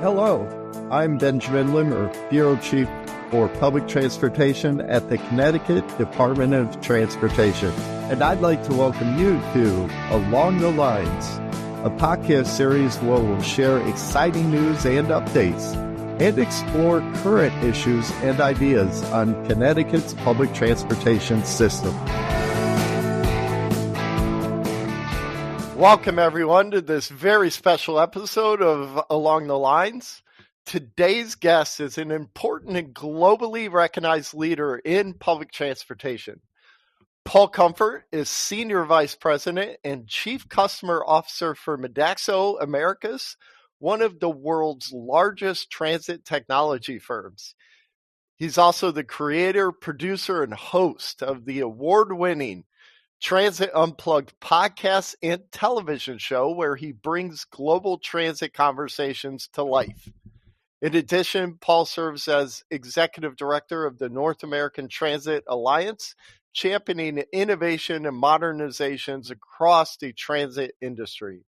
Hello, I'm Benjamin Limmer, Bureau Chief for Public Transportation at the Connecticut Department of Transportation. And I'd like to welcome you to Along the Lines, a podcast series where we'll share exciting news and updates and explore current issues and ideas on Connecticut's public transportation system. Welcome, everyone, to this very special episode of Along the Lines. Today's guest is an important and globally recognized leader in public transportation. Paul Comfort is Senior Vice President and Chief Customer Officer for Modaxo Americas, one of the world's largest transit technology firms. He's also the creator, producer, and host of the award-winning Transit Unplugged podcast and television show, where he brings global transit conversations to life. In addition, Paul serves as Executive Director of the North American Transit Alliance, championing innovation and modernizations across the transit industry.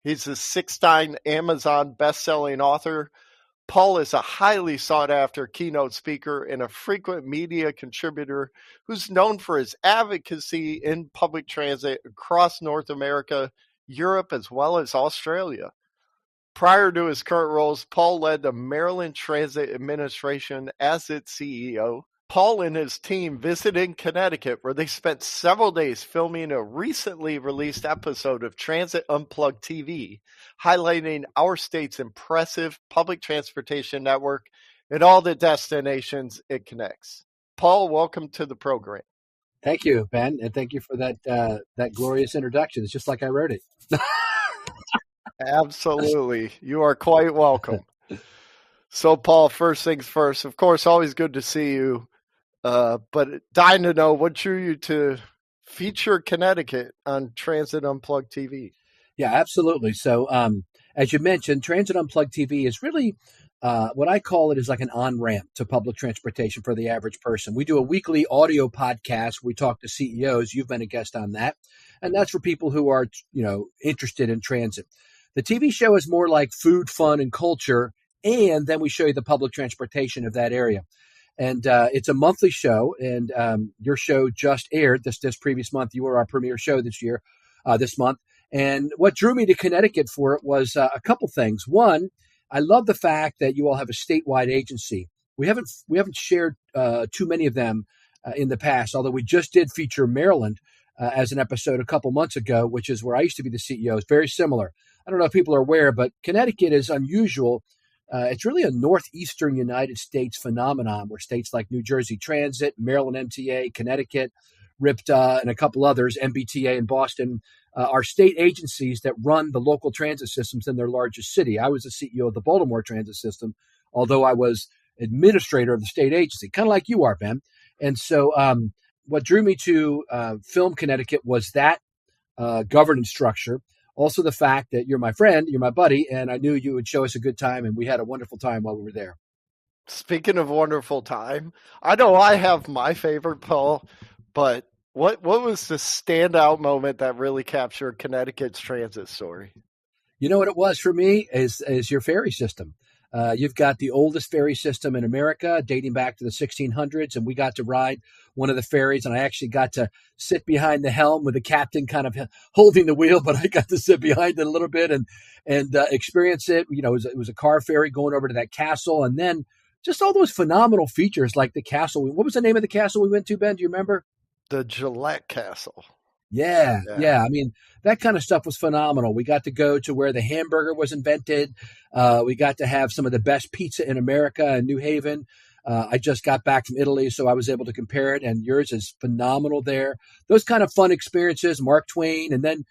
He's a 6-time Amazon best-selling author. Paul is a highly sought-after keynote speaker and a frequent media contributor who's known for his advocacy in public transit across North America, Europe, as well as Australia. Prior to his current roles, Paul led the Maryland Transit Administration as its CEO. Paul and his team visited Connecticut, where they spent several days filming a recently released episode of Transit Unplugged TV, highlighting our state's impressive public transportation network and all the destinations it connects. Paul, welcome to the program. Thank you, Ben, and thank you for that glorious introduction. It's just like I wrote it. Absolutely. You are quite welcome. So, Paul, first things first, of course, always good to see you. But dying to know what drew you to feature Connecticut on Transit Unplugged TV. Yeah, absolutely. So, as you mentioned, Transit Unplugged TV is really what I call it is like an on-ramp to public transportation for the average person. We do a weekly audio podcast. We talk to CEOs. You've been a guest on that. And that's for people who are, interested in transit. The TV show is more like food, fun, and culture. And then we show you the public transportation of that area. And it's a monthly show, and your show just aired this previous month. You were our premiere show this month. And what drew me to Connecticut for it was a couple things. One, I love the fact that you all have a statewide agency. We haven't shared too many of them in the past, although we just did feature Maryland as an episode a couple months ago, which is where I used to be the CEO. It's very similar. I don't know if people are aware, but Connecticut is unusual. It's really a northeastern United States phenomenon where states like New Jersey Transit, Maryland MTA, Connecticut, RIPTA, and a couple others, MBTA in Boston, are state agencies that run the local transit systems in their largest city. I was the CEO of the Baltimore Transit System, although I was administrator of the state agency, kind of like you are, Ben. And so what drew me to film Connecticut was that governance structure. Also, the fact that you're my friend, you're my buddy, and I knew you would show us a good time, and we had a wonderful time while we were there. Speaking of wonderful time, I know I have my favorite, Paul, but what was the standout moment that really captured Connecticut's transit story? You know what it was for me is your ferry system. You've got the oldest ferry system in America, dating back to the 1600s, and we got to ride one of the ferries, and I actually got to sit behind the helm with the captain kind of holding the wheel, but I got to sit behind it a little bit and experience it. It was a car ferry going over to that castle, and then just all those phenomenal features like the castle. What was the name of the castle we went to, Ben? Do you remember? The Gillette Castle. Yeah. I mean, that kind of stuff was phenomenal. We got to go to where the hamburger was invented. We got to have some of the best pizza in America in New Haven. I just got back from Italy, so I was able to compare it, and yours is phenomenal there. Those kind of fun experiences, Mark Twain, and then,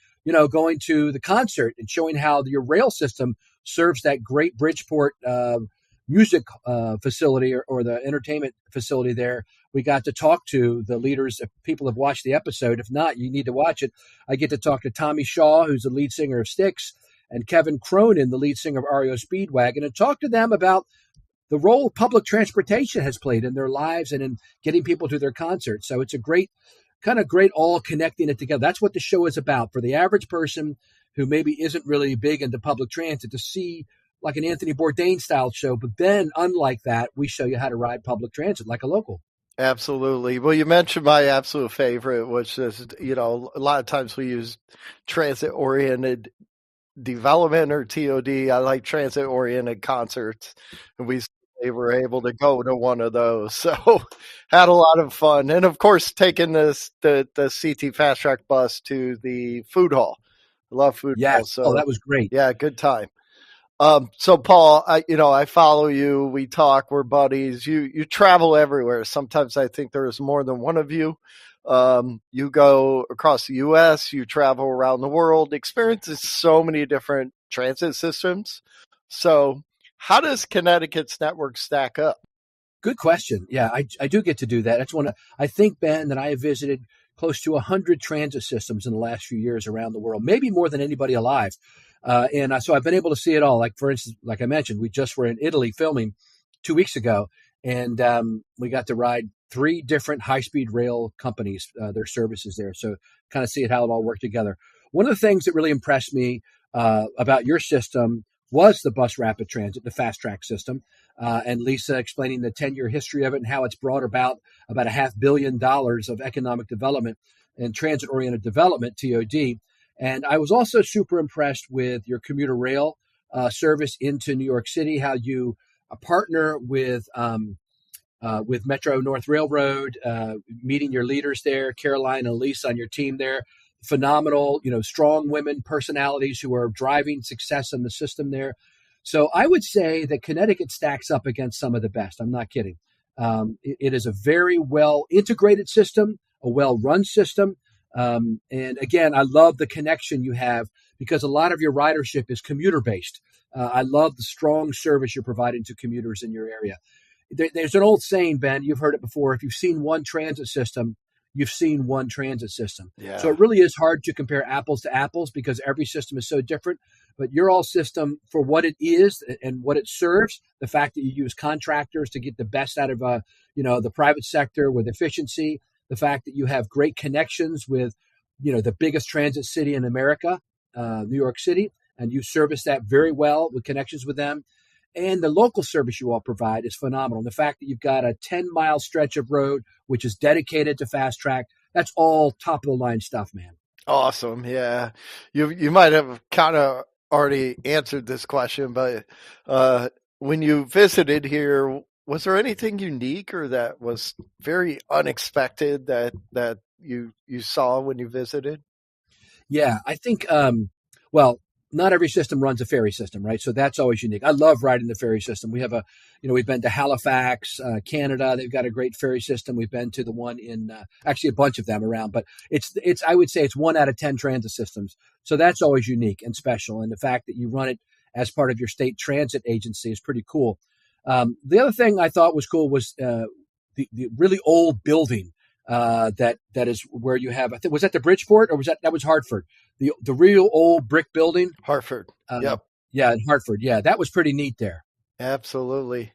going to the concert and showing how your rail system serves that great Bridgeport music facility or the entertainment facility there. We got to talk to the leaders. If people have watched the episode, if not, you need to watch it. I get to talk to Tommy Shaw, who's the lead singer of Styx, and Kevin Cronin, the lead singer of REO Speedwagon, and talk to them about the role public transportation has played in their lives and in getting people to their concerts. So it's a great all connecting it together. That's what the show is about for the average person who maybe isn't really big into public transit, to see like an Anthony Bourdain style show. But then, unlike that, we show you how to ride public transit like a local. Absolutely. Well, you mentioned my absolute favorite, which is, a lot of times we use transit oriented development or TOD. I like transit oriented concerts, and we were able to go to one of those. So had a lot of fun. And of course, taking the CT Fast Track bus to the food hall. I love food Yes. halls. Oh, So that was great. yeah, good time. So Paul, I follow you. We talk. We're buddies. You travel everywhere. Sometimes I think there's more than one of you. You go across the U.S. You travel around the world. Experiences so many different transit systems. So, how does Connecticut's network stack up? Good question. Yeah, I do get to do that. That's I think, Ben, that I have visited close to 100 transit systems in the last few years around the world, maybe more than anybody alive. So I've been able to see it all. Like, for instance, like I mentioned, we just were in Italy filming 2 weeks ago, and we got to ride 3 different high-speed rail companies, their services there. So kind of see how it all worked together. One of the things that really impressed me about your system was the bus rapid transit, the fast track system, and Lisa explaining the 10-year history of it and how it's brought about $500 million of economic development and transit-oriented development, TOD. And I was also super impressed with your commuter rail service into New York City, how you partner with Metro North Railroad, meeting your leaders there, Caroline and Lisa on your team there. Phenomenal, strong women personalities who are driving success in the system there. So I would say that Connecticut stacks up against some of the best. I'm not kidding. It is a very well integrated system, a well run system. And again, I love the connection you have because a lot of your ridership is commuter based. I love the strong service you're providing to commuters in your area. There's an old saying, Ben, you've heard it before. If you've seen one transit system, you've seen one transit system. Yeah. So it really is hard to compare apples to apples because every system is so different. But your all system, for what it is and what it serves, the fact that you use contractors to get the best out of the private sector with efficiency, the fact that you have great connections with the biggest transit city in America, New York City, and you service that very well with connections with them. And the local service you all provide is phenomenal. The fact that you've got a 10-mile stretch of road, which is dedicated to fast track, that's all top of the line stuff, man. Awesome. Yeah. You might have kind of already answered this question, but when you visited here, was there anything unique or that was very unexpected that you saw when you visited? Yeah, I think, well, not every system runs a ferry system, right? So that's always unique. I love riding the ferry system. We have we've been to Halifax, Canada. They've got a great ferry system. We've been to the one in, actually a bunch of them around, but I would say it's 1 out of 10 transit systems. So that's always unique and special. And the fact that you run it as part of your state transit agency is pretty cool. The other thing I thought was cool was the really old building that is where you have, I think, was that the Bridgeport or that was Hartford? The real old brick building. Hartford. Yep. Yeah, in Hartford. Yeah, that was pretty neat there. Absolutely.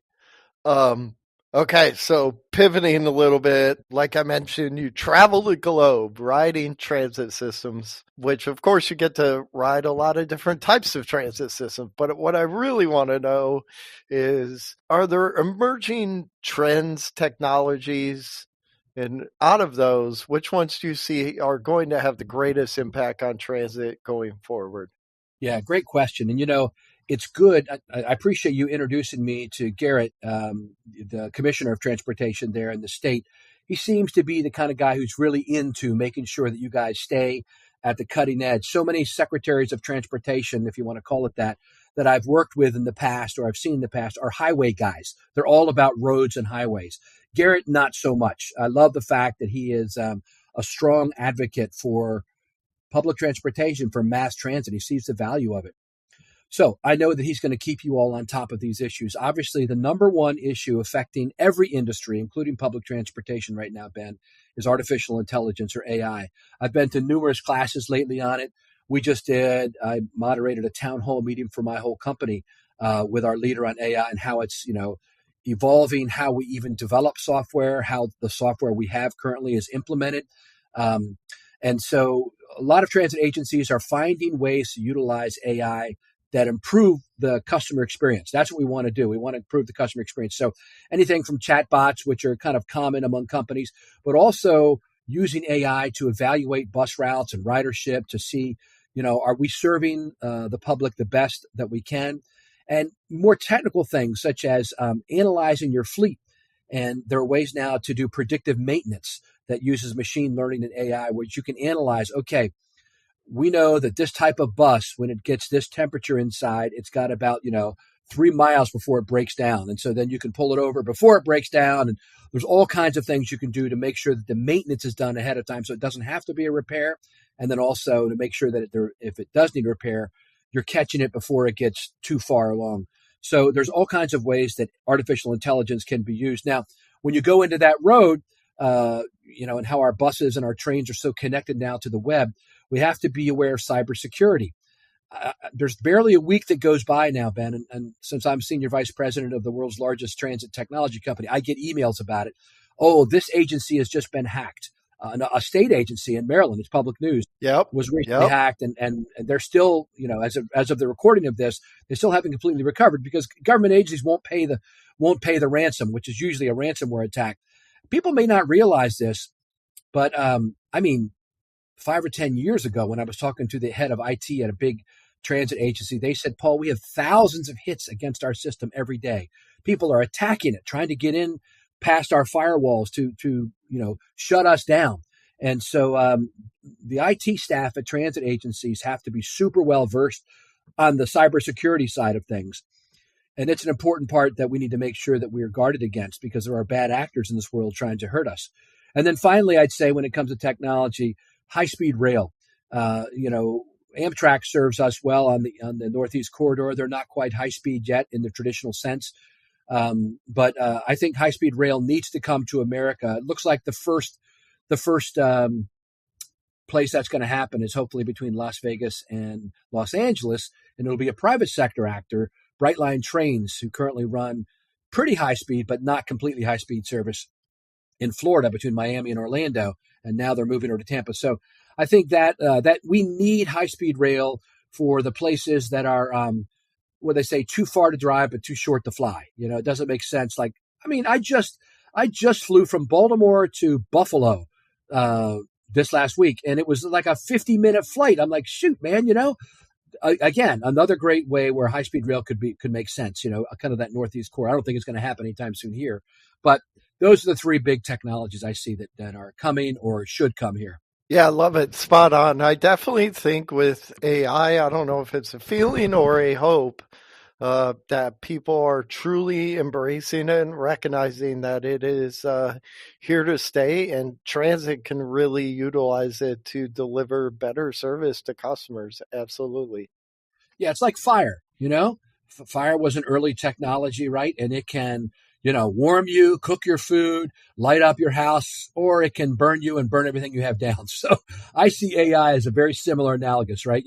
Okay, so pivoting a little bit, like I mentioned, you travel the globe riding transit systems, which of course you get to ride a lot of different types of transit systems. But what I really want to know is, are there emerging trends, technologies, and out of those, which ones do you see are going to have the greatest impact on transit going forward? Yeah, great question. And, it's good. I appreciate you introducing me to Garrett, the commissioner of transportation there in the state. He seems to be the kind of guy who's really into making sure that you guys stay at the cutting edge. So many secretaries of transportation, if you want to call it that I've worked with in the past or I've seen in the past are highway guys. They're all about roads and highways. Garrett, not so much. I love the fact that he is a strong advocate for public transportation, for mass transit. He sees the value of it. So I know that he's going to keep you all on top of these issues. Obviously, the number one issue affecting every industry, including public transportation right now, Ben, is artificial intelligence or AI. I've been to numerous classes lately on it. I moderated a town hall meeting for my whole company with our leader on AI and how it's, evolving, how we even develop software, how the software we have currently is implemented. And so a lot of transit agencies are finding ways to utilize AI that improve the customer experience. That's what we want to do. We want to improve the customer experience. So anything from chatbots, which are kind of common among companies, but also using AI to evaluate bus routes and ridership to see, are we serving the public the best that we can? And more technical things such as analyzing your fleet. And there are ways now to do predictive maintenance that uses machine learning and AI, which you can analyze, okay, we know that this type of bus, when it gets this temperature inside, it's got about, 3 miles before it breaks down. And so then you can pull it over before it breaks down. And there's all kinds of things you can do to make sure that the maintenance is done ahead of time so it doesn't have to be a repair. And then also to make sure that if it does need repair, you're catching it before it gets too far along. So there's all kinds of ways that artificial intelligence can be used. Now, when you go into that road, and how our buses and our trains are so connected now to the web, we have to be aware of cybersecurity. There's barely a week that goes by now, Ben, and since I'm senior vice president of the world's largest transit technology company, I get emails about it. Oh, this agency has just been hacked. A state agency in Maryland, it's public news, was recently hacked, and they're still, as of the recording of this, they still haven't completely recovered because government agencies won't pay the ransom, which is usually a ransomware attack. People may not realize this, but 5 or 10 years ago, when I was talking to the head of IT at a big transit agency, they said, Paul, we have thousands of hits against our system every day. People are attacking it, trying to get in past our firewalls to shut us down. And so the IT staff at transit agencies have to be super well versed on the cybersecurity side of things. And it's an important part that we need to make sure that we are guarded against because there are bad actors in this world trying to hurt us. And then finally, I'd say when it comes to technology, high-speed rail. Amtrak serves us well on the Northeast Corridor. They're not quite high-speed yet in the traditional sense. But I think high-speed rail needs to come to America. It looks like the first place that's going to happen is hopefully between Las Vegas and Los Angeles, and it'll be a private sector actor, Brightline Trains, who currently run pretty high-speed but not completely high-speed service in Florida between Miami and Orlando, and now they're moving over to Tampa. So I think that we need high-speed rail for the places that are where they say too far to drive but too short to fly. It doesn't make sense. I just flew from Baltimore to Buffalo this last week, and it was like a 50-minute flight. I'm like, shoot, man, again, another great way where high-speed rail could make sense, kind of that Northeast core. I don't think it's going to happen anytime soon here, but those are the three big technologies I see that are coming or should come here. Yeah, I love it. Spot on. I definitely think with AI, I don't know if it's a feeling or a hope that people are truly embracing it and recognizing that it is here to stay, and transit can really utilize it to deliver better service to customers. Absolutely. Yeah, it's like fire, Fire was an early technology, right? And it can warm you, cook your food, light up your house, or it can burn you and burn everything you have down. So I see AI as a very similar analogous, right?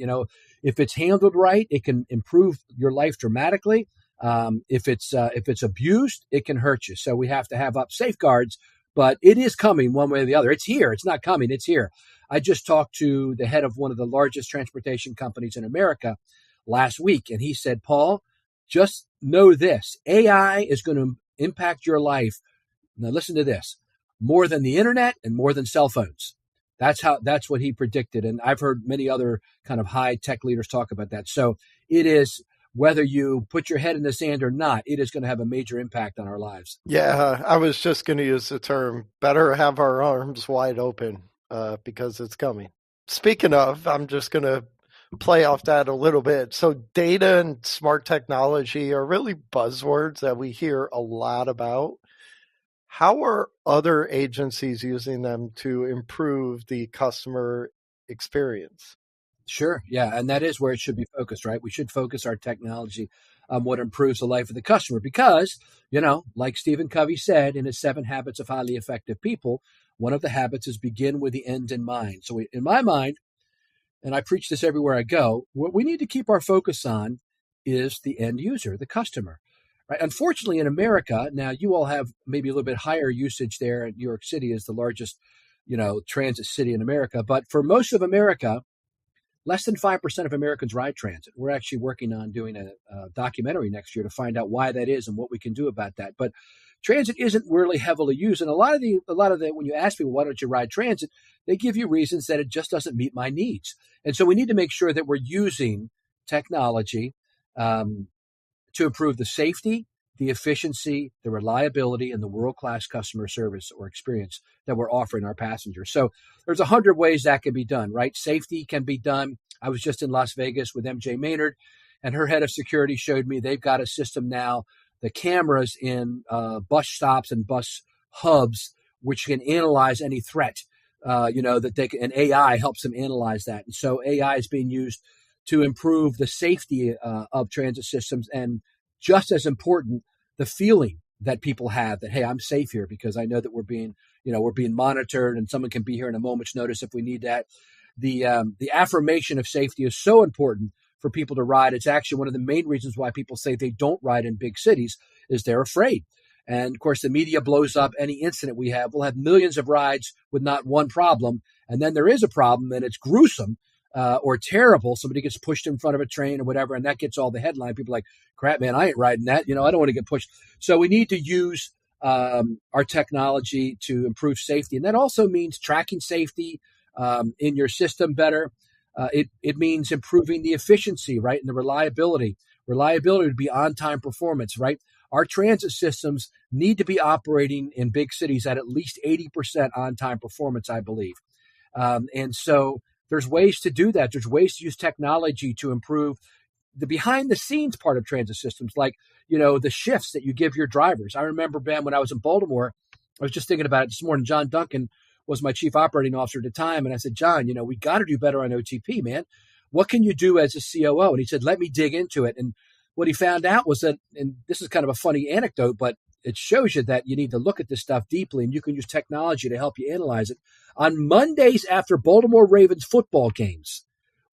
If it's handled right, it can improve your life dramatically. If it's abused, it can hurt you. So we have to have up safeguards, but it is coming one way or the other. It's here. It's not coming. It's here. I just talked to the head of one of the largest transportation companies in America last week, and he said, Paul, just know this, AI is going to impact your life. Now listen to this, more than the internet and more than cell phones. That's what he predicted. And I've heard many other kind of high tech leaders talk about that. So it is, whether you put your head in the sand or not, it is going to have a major impact on our lives. Yeah, I was just going to use the term, better have our arms wide open because it's coming. Speaking of, I'm just going to play off that a little bit. So data and smart technology are really buzzwords that we hear a lot about. How are other agencies using them to improve the customer experience? Sure. Yeah. And that is where it should be focused, right? We should focus our technology on what improves the life of the customer because, like Stephen Covey said in his 7 Habits of Highly Effective People, one of the habits is begin with the end in mind. So in my mind, and I preach this everywhere I go, what we need to keep our focus on is the end user, the customer. Right? Unfortunately, in America, now you all have maybe a little bit higher usage there. New York City is the largest, transit city in America. But for most of America, less than 5% of Americans ride transit. We're actually working on doing a documentary next year to find out why that is and what we can do about that. But transit isn't really heavily used. And a lot of the, when you ask people, why don't you ride transit? They give you reasons that it just doesn't meet my needs. And so we need to make sure that we're using technology to improve the safety, the efficiency, the reliability, and the world-class customer service or experience that we're offering our passengers. So there's 100 ways that can be done, right? Safety can be done. I was just in Las Vegas with MJ Maynard, and her head of security showed me they've got a system now, the cameras in bus stops and bus hubs, which can analyze any threat, that they can, and AI helps them analyze that. And so AI is being used to improve the safety of transit systems, and just as important, the feeling that people have that, hey, I'm safe here because I know that we're being monitored and someone can be here in a moment's notice if we need that. The affirmation of safety is so important for people to ride. It's actually one of the main reasons why people say they don't ride in big cities is they're afraid. And of course, the media blows up any incident we have. We'll have millions of rides with not one problem. And then there is a problem and it's gruesome. Or terrible, somebody gets pushed in front of a train or whatever, and that gets all the headline. People are like, crap, man, I ain't riding that. I don't want to get pushed. So we need to use our technology to improve safety. And that also means tracking safety in your system better. It means improving the efficiency, right, and the reliability. Reliability would be on-time performance, right? Our transit systems need to be operating in big cities at least 80% on-time performance, I believe. And so there's ways to do that. There's ways to use technology to improve the behind the scenes part of transit systems, like, the shifts that you give your drivers. I remember, Ben, when I was in Baltimore, I was just thinking about it this morning. John Duncan was my chief operating officer at the time. And I said, John, we got to do better on OTP, man. What can you do as a COO? And he said, let me dig into it. And what he found out was that, and this is kind of a funny anecdote, but it shows you that you need to look at this stuff deeply, and you can use technology to help you analyze it. On Mondays after Baltimore Ravens football games,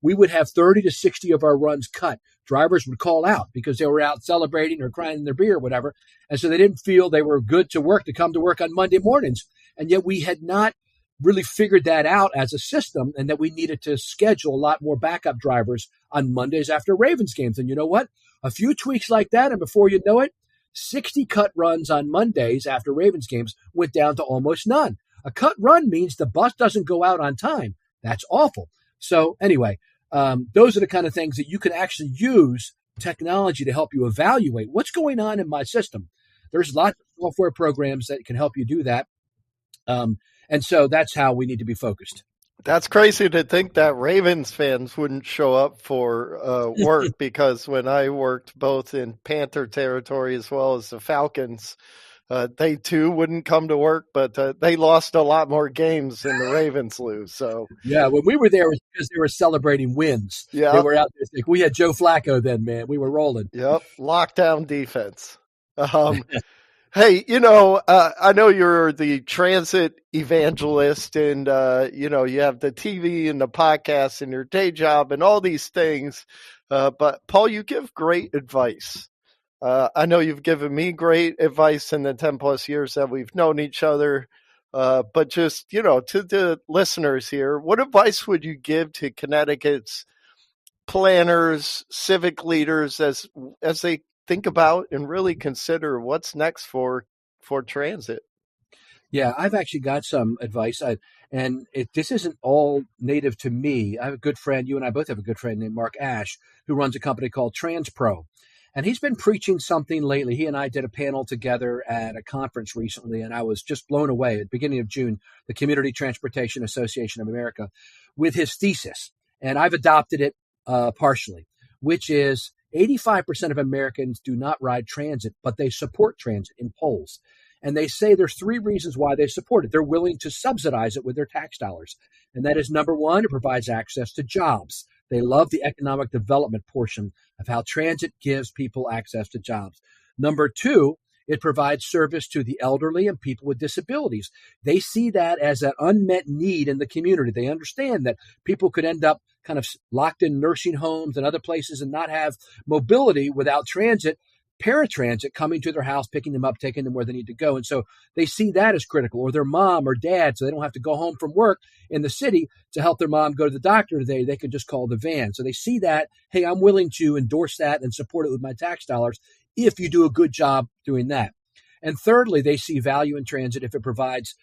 we would have 30 to 60 of our runs cut. Drivers would call out because they were out celebrating or crying in their beer or whatever. And so they didn't feel they were good to come to work on Monday mornings. And yet we had not really figured that out as a system, and that we needed to schedule a lot more backup drivers on Mondays after Ravens games. And you know what? A few tweaks like that, and before you know it, 60 cut runs on Mondays after Ravens games went down to almost none. A cut run means the bus doesn't go out on time. That's awful. So anyway, those are the kind of things that you can actually use technology to help you evaluate what's going on in my system. There's lots of software programs that can help you do that. And so that's how we need to be focused. That's crazy to think that Ravens fans wouldn't show up for work, because when I worked both in Panther territory as well as the Falcons, they too wouldn't come to work, but they lost a lot more games than the Ravens lose. So yeah, when we were there, it was because they were celebrating wins. Yeah, they were out there. We had Joe Flacco then, man. We were rolling. Yep, lockdown defense. Hey, I know you're the transit evangelist, and, you have the TV and the podcast and your day job and all these things. But Paul, you give great advice. I know you've given me great advice in the 10 plus years that we've known each other. But just, to the listeners here, what advice would you give to Connecticut's planners, civic leaders as they think about and really consider what's next for transit? Yeah, I've actually got some advice. This isn't all native to me. I have a good friend, you and I both have a good friend named Mark Ash, who runs a company called TransPro. And he's been preaching something lately. He and I did a panel together at a conference recently, and I was just blown away at the beginning of June, the Community Transportation Association of America, with his thesis. And I've adopted it partially, which is 85% of Americans do not ride transit, but they support transit in polls. And they say there's 3 reasons why they support it. They're willing to subsidize it with their tax dollars. And that is, number one, it provides access to jobs. They love the economic development portion of how transit gives people access to jobs. Number 2, it provides service to the elderly and people with disabilities. They see that as an unmet need in the community. They understand that people could end up kind of locked in nursing homes and other places and not have mobility without transit. paratransit coming to their house, picking them up, taking them where they need to go. And so they see that as critical, or their mom or dad, so they don't have to go home from work in the city to help their mom go to the doctor today. They can just call the van. So they see that, hey, I'm willing to endorse that and support it with my tax dollars if you do a good job doing that. And thirdly, they see value in transit if it provides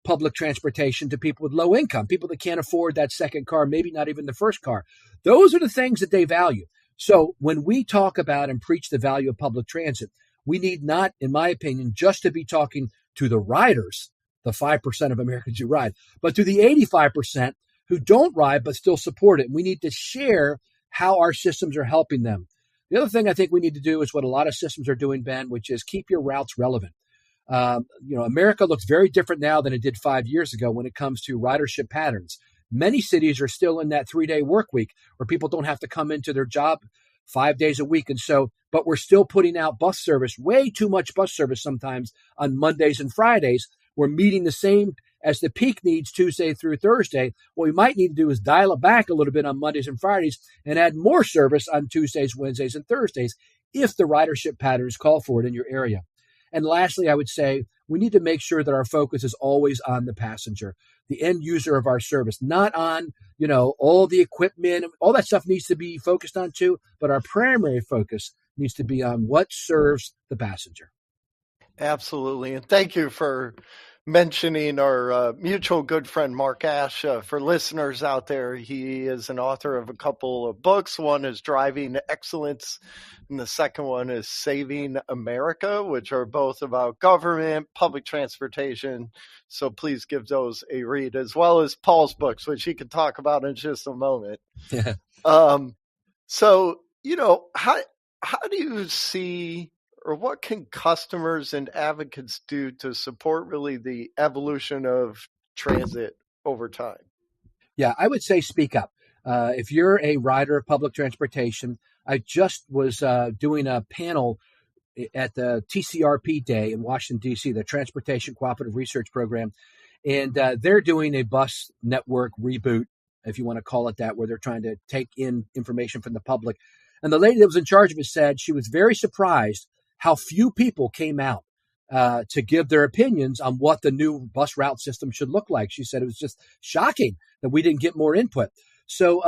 public transportation to people with low income, people that can't afford that second car, maybe not even the first car. Those are the things that they value. So when we talk about and preach the value of public transit, we need not, in my opinion, just to be talking to the riders, the 5% of Americans who ride, but to the 85% who don't ride but still support it. We need to share how our systems are helping them. The other thing I think we need to do is what a lot of systems are doing, Ben, which is keep your routes relevant. America looks very different now than it did 5 years ago when it comes to ridership patterns. Many cities are still in that 3-day work week where people don't have to come into their job 5 days a week. And so, but we're still putting out bus service, way too much bus service sometimes on Mondays and Fridays. We're meeting the same as the peak needs Tuesday through Thursday. What we might need to do is dial it back a little bit on Mondays and Fridays and add more service on Tuesdays, Wednesdays, and Thursdays if the ridership patterns call for it in your area. And lastly, I would say we need to make sure that our focus is always on the passenger, the end user of our service, not on, all the equipment. All that stuff needs to be focused on too, but our primary focus needs to be on what serves the passenger. Absolutely. And thank you for mentioning our mutual good friend, Mark Ash. For listeners out there, he is an author of a couple of books. One is Driving Excellence, and the second one is Saving America, which are both about government, public transportation. So please give those a read, as well as Paul's books, which he can talk about in just a moment. So, how do you see, or what can customers and advocates do to support really the evolution of transit over time? Yeah, I would say speak up. If you're a rider of public transportation, I just was doing a panel at the TCRP Day in Washington, D.C., the Transportation Cooperative Research Program, and they're doing a bus network reboot, if you want to call it that, where they're trying to take in information from the public. And the lady that was in charge of it said she was very surprised how few people came out to give their opinions on what the new bus route system should look like. She said it was just shocking that we didn't get more input. So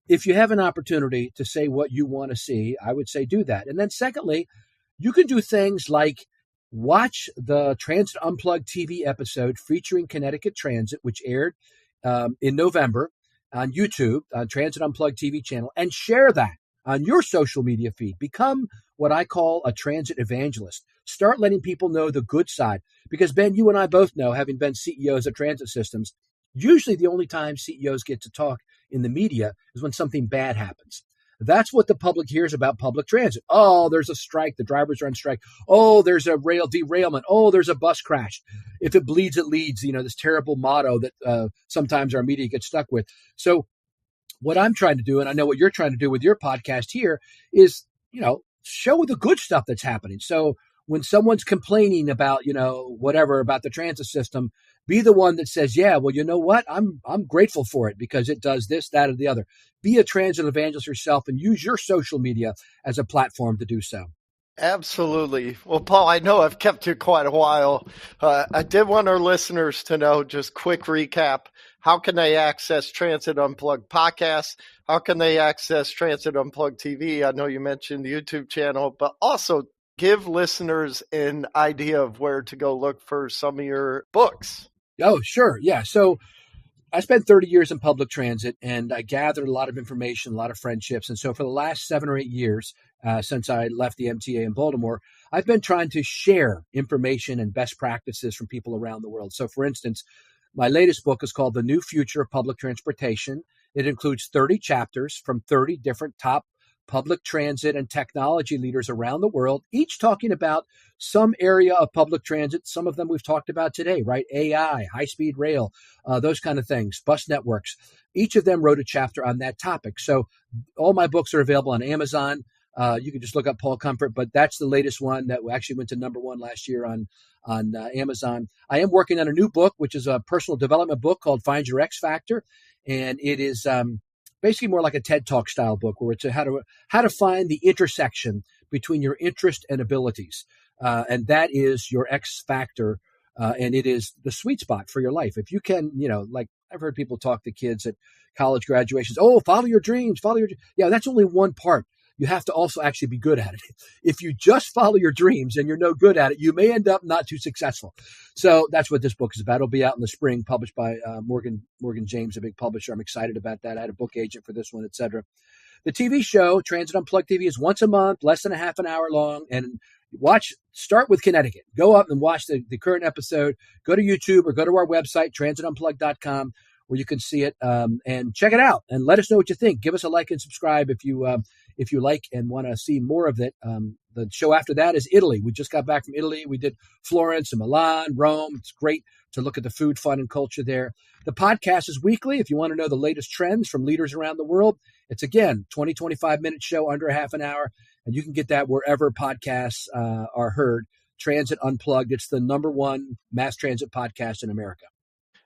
if you have an opportunity to say what you want to see, I would say do that. And then secondly, you can do things like watch the Transit Unplugged TV episode featuring Connecticut Transit, which aired in November on YouTube, on Transit Unplugged TV channel, and share that on your social media feed. Become what I call a transit evangelist. Start letting people know the good side. Because, Ben, you and I both know, having been CEOs of transit systems, usually the only time CEOs get to talk in the media is when something bad happens. That's what the public hears about public transit. Oh, there's a strike. The drivers are on strike. Oh, there's a rail derailment. Oh, there's a bus crash. If it bleeds, it leads. This terrible motto that sometimes our media gets stuck with. So what I'm trying to do, and I know what you're trying to do with your podcast here, is, show the good stuff that's happening. So when someone's complaining about, whatever about the transit system, be the one that says, yeah, well, you know what? I'm grateful for it because it does this, that, or the other. Be a transit evangelist yourself and use your social media as a platform to do so. Absolutely. Well, Paul, I know I've kept you quite a while. I did want our listeners to know, just quick recap, how can they access Transit Unplugged podcasts? How can they access Transit Unplugged TV? I know you mentioned the YouTube channel, but also give listeners an idea of where to go look for some of your books. Oh, sure. Yeah. So I spent 30 years in public transit, and I gathered a lot of information, a lot of friendships. And so for the last 7 or 8 years, since I left the MTA in Baltimore, I've been trying to share information and best practices from people around the world. So for instance, my latest book is called The New Future of Public Transportation. It includes 30 chapters from 30 different top public transit and technology leaders around the world, each talking about some area of public transit. Some of them we've talked about today, right? AI, high-speed rail, those kind of things, bus networks. Each of them wrote a chapter on that topic. So all my books are available on Amazon. You can just look up Paul Comfort, but that's the latest one that actually went to #1 last year on Amazon. I am working on a new book, which is a personal development book called Find Your X Factor. And it is basically more like a TED Talk style book, where it's how to find the intersection between your interest and abilities. And that is your X factor. And it is the sweet spot for your life. If you can, like I've heard people talk to kids at college graduations, follow your dreams, Yeah, that's only one part. You have to also actually be good at it. If you just follow your dreams and you're no good at it, you may end up not too successful. So that's what this book is about. It'll be out in the spring, published by Morgan James, a big publisher. I'm excited about that. I had a book agent for this one, etc. The TV show, Transit Unplugged TV, is once a month, less than a half an hour long, and start with Connecticut. Go up and watch the current episode. Go to YouTube or go to our website, transitunplugged.com, where you can see it, and check it out and let us know what you think. Give us a like and subscribe if you like and want to see more of it. The show after that is Italy. We just got back from Italy. We did Florence and Milan, Rome. It's great to look at the food, fun, and culture there. The podcast is weekly. If you want to know the latest trends from leaders around the world, it's, again, 25-minute show, under a half an hour, and you can get that wherever podcasts are heard. Transit Unplugged. It's the #1 mass transit podcast in America.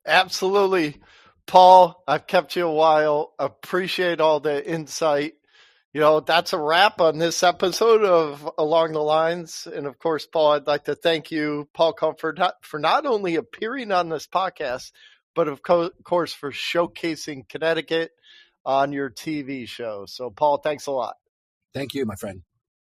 Absolutely. Paul, I've kept you a while. Appreciate all the insight. That's a wrap on this episode of Along the Lines. And of course, Paul, I'd like to thank you, Paul Comfort, for not only appearing on this podcast, but of course for showcasing Connecticut on your TV show. So, Paul, thanks a lot. Thank you, my friend.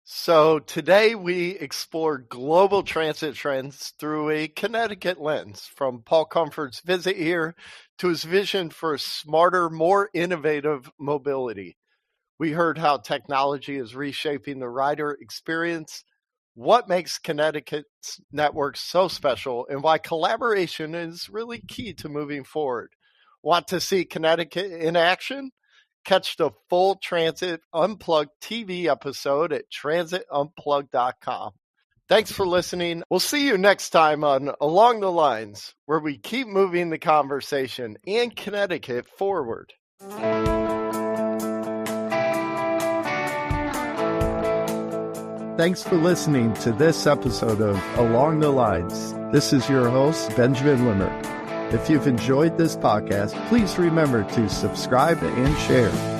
So today we explore global transit trends through a Connecticut lens, from Paul Comfort's visit here to his vision for smarter, more innovative mobility. We heard how technology is reshaping the rider experience, what makes Connecticut's network so special, and why collaboration is really key to moving forward. Want to see Connecticut in action? Catch the full Transit Unplugged TV episode at transitunplugged.com. Thanks for listening. We'll see you next time on Along the Lines, where we keep moving the conversation and Connecticut forward. Thanks for listening to this episode of Along the Lines. This is your host, Benjamin Limmer. If you've enjoyed this podcast, please remember to subscribe and share.